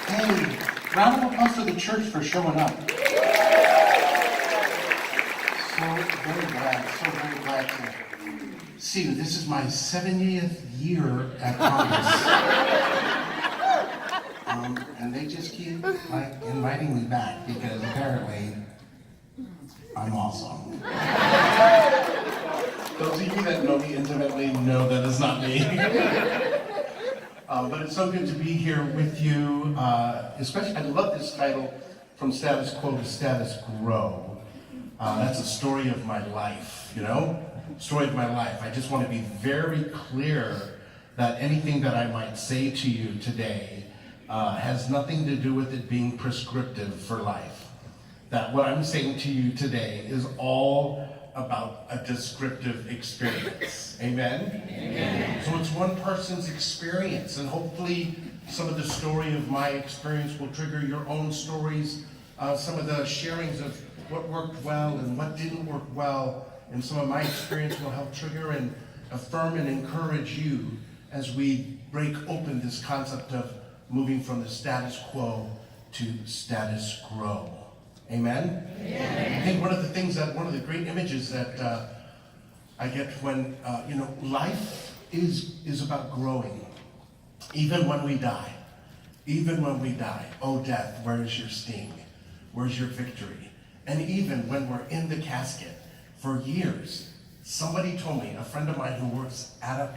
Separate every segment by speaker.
Speaker 1: Hey, round of applause to the church for showing up. So very glad to see you. This is my 70th year at Congress. And they just keep inviting me back because apparently I'm awesome. Those of you that know me intimately know that is not me. But it's so good to be here with you. Especially, I love this title, From Status Quo to Status Grow. That's a story of my life, you know? Story of my life. I just want to be very clear that anything that I might say to you today has nothing to do with it being prescriptive for life. That what I'm saying to you today is all about a descriptive experience. Amen? Amen? So it's one person's experience, and hopefully some of the story of my experience will trigger your own stories, some of the sharings of what worked well and what didn't work well, and some of my experience will help trigger and affirm and encourage you as we break open this concept of moving from the status quo to status grow. Amen? Amen. I think one of the great images that I get when, life is about growing. Even when we die. Even when we die. Oh, death, where is your sting? Where's your victory? And even when we're in the casket, for years, somebody told me, a friend of mine who works at a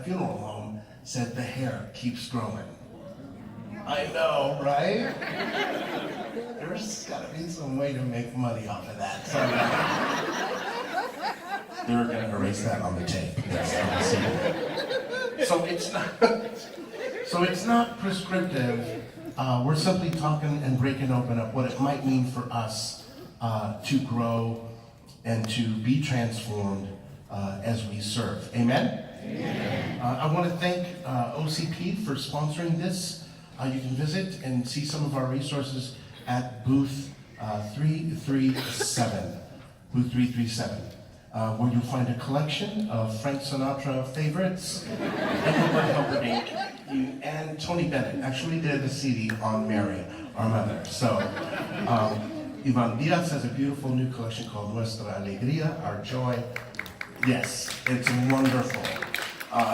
Speaker 1: funeral home, said the hair keeps growing. I know, right? There's gotta be some way to make money off of that. So they're gonna erase that on the tape. Yes, so it's not prescriptive. We're simply talking and breaking open up what it might mean for us to grow and to be transformed as we serve. Amen? Amen. I want to thank OCP for sponsoring this. You can visit and see some of our resources at booth 337, booth 337, where you'll find a collection of Frank Sinatra favorites, Engelbert Humperdinck, and Tony Bennett actually did a CD on Mary, our mother. So, Ivan Diaz has a beautiful new collection called Nuestra Alegría, Our Joy. Yes, it's wonderful.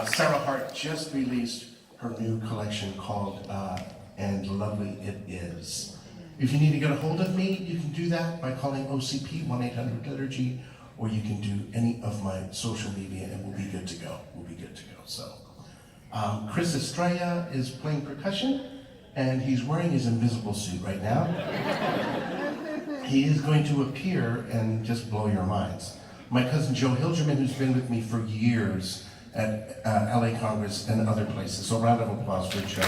Speaker 1: Sarah Hart just released her new collection called And Lovely It Is. If you need to get a hold of me, you can do that by calling OCP 1-800-LITURGY, or you can do any of my social media and we'll be good to go. We'll be good to go. So, Chris Estrella is playing percussion and he's wearing his invisible suit right now. He is going to appear and just blow your minds. My cousin Joe Hilgerman, who's been with me for years at LA Congress and other places. So, round of applause for Joe.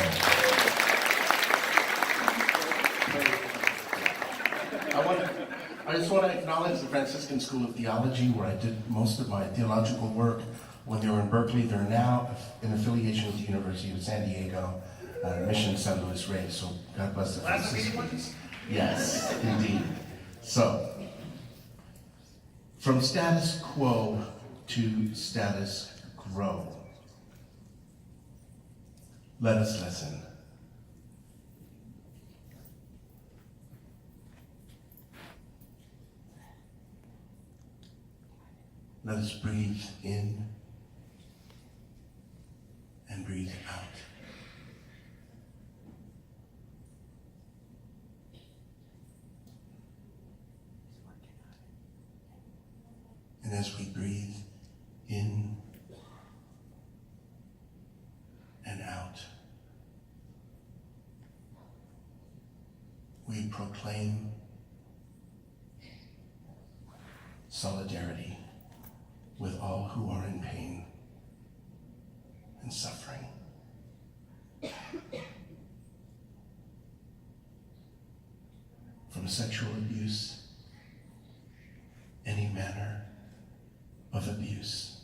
Speaker 1: I just want to acknowledge the Franciscan School of Theology, where I did most of my theological work when they were in Berkeley. They're now in affiliation with the University of San Diego, Mission San Luis Rey. So God bless the Franciscans. Yes, indeed. So, from status quo to status grow. Let us listen. Let us breathe in and breathe out. And as we breathe in and out, we proclaim solidarity with all who are in pain and suffering. From sexual abuse, any manner of abuse,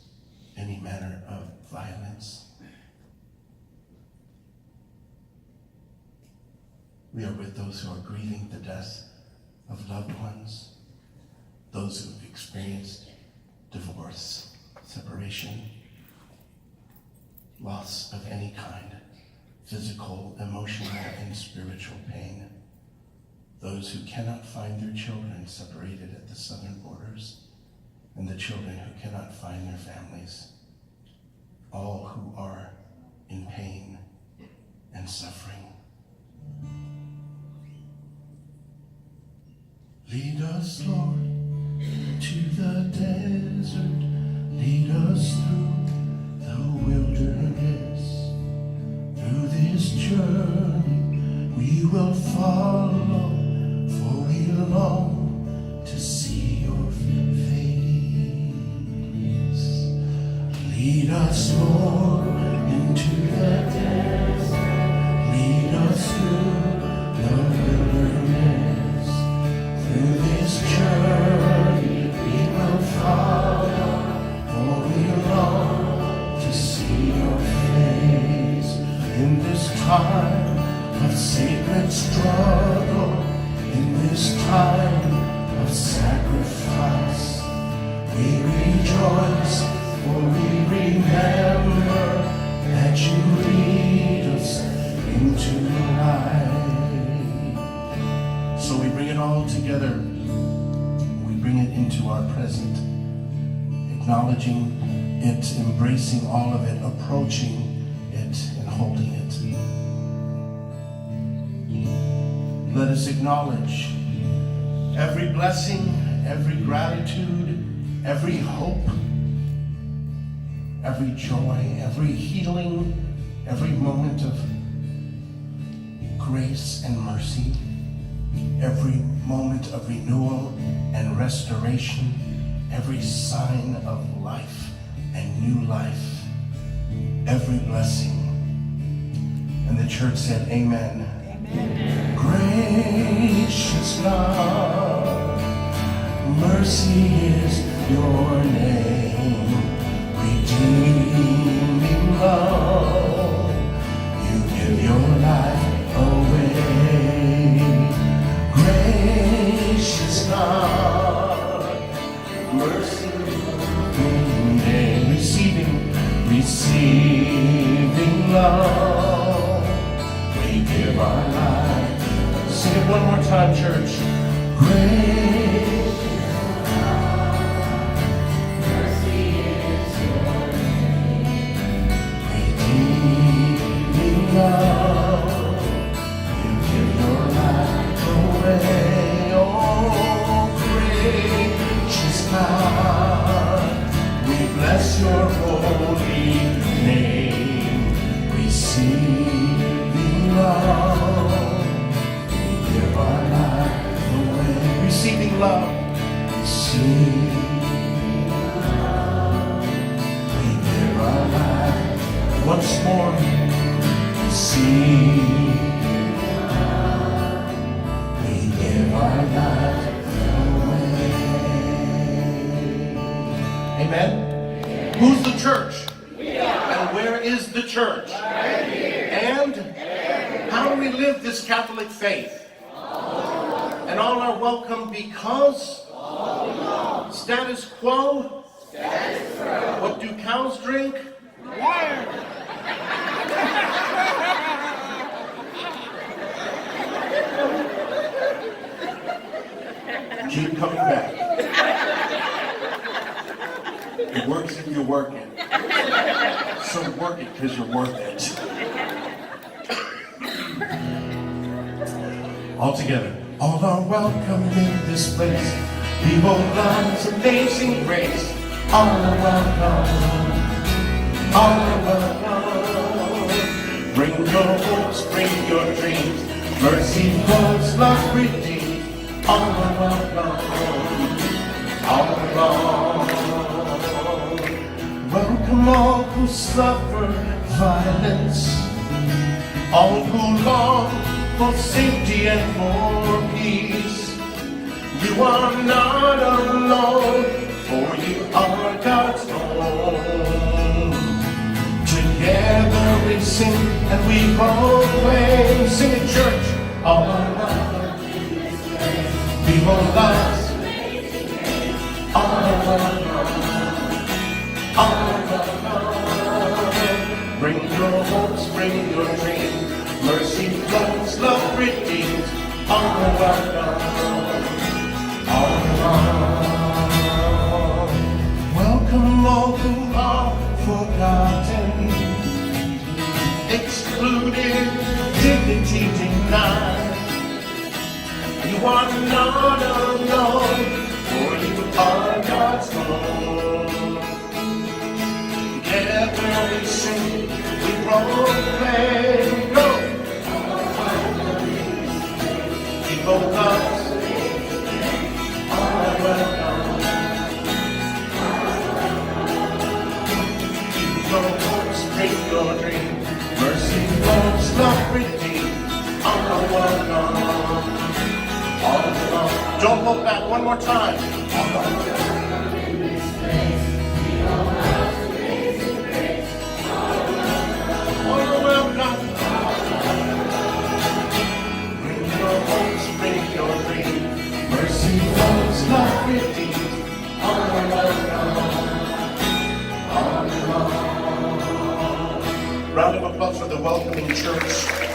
Speaker 1: any manner of violence. We are with those who are grieving the death of loved ones, those who have experienced divorce, separation, loss of any kind, physical, emotional, and spiritual pain. Those who cannot find their children separated at the southern borders, and the children who cannot find their families, all who are in pain and suffering. Lead us, Lord, to the desert. Lead us through the wilderness. Through this journey we will follow, for we long to see your face. Lead us, Lord, into the desert. Lead us through the wilderness. Through this journey we will follow, for we long to see your face. In this time of sacred struggle, in this time of sacrifice, we rejoice, for we remember that you lead us into light. So we bring it all together. We bring it into our present, acknowledging it, embracing all of it, approaching it, and holding it. Let us acknowledge every blessing, every gratitude, every hope, every joy, every healing, every moment of grace and mercy, every moment of renewal and restoration, every sign of life and new life, every blessing. And the church said, Amen. Amen. Gracious God, mercy is your name, redeeming love, you give your life away. Gracious God, mercy receiving love, we give our life. Sing it one more time, church. Gracious God, mercy is your name, redeeming love, you give your life away. Oh, gracious God, we bless your holy name, receiving love, we give our life away. Receiving love, receiving love, we give our life. Once more, receiving love, we give our life away. Amen. Who's the church? We are. And where is the church? Right here. And how do we live this Catholic faith? And all are welcome because status quo. Status quo. What do cows drink? Water. Keep coming back. It works if you work it. So work it because you're worth it. All together. All are welcome in this place. Behold God's amazing grace. All are welcome. All are welcome. Bring your hopes, bring your dreams. Mercy flows, love redeems. All are welcome. All are welcome. Welcome all who suffer violence, all who long for safety and for peace. You are not alone, for you are God's own. Together we sing and we proclaim. Sing it, church. All are welcome. Behold us. All are welcome. All are welcome. Bring your hopes, bring your dreams. mercy flows, love redeems, on the welcome, on the welcome all who are forgotten, excluded, dignity denied. You are not alone, for you are God's own. Together we sing, we proclaim, go! People God's are welcome. You go home, speak your dream. Mercy flows, love redeemed, on the welcome. Don't look back, one more time. On the welcome. Bring your hopes, bring your dream. Mercy flows, love redeemed, on the welcome. On the welcome. Round of applause for the welcoming church.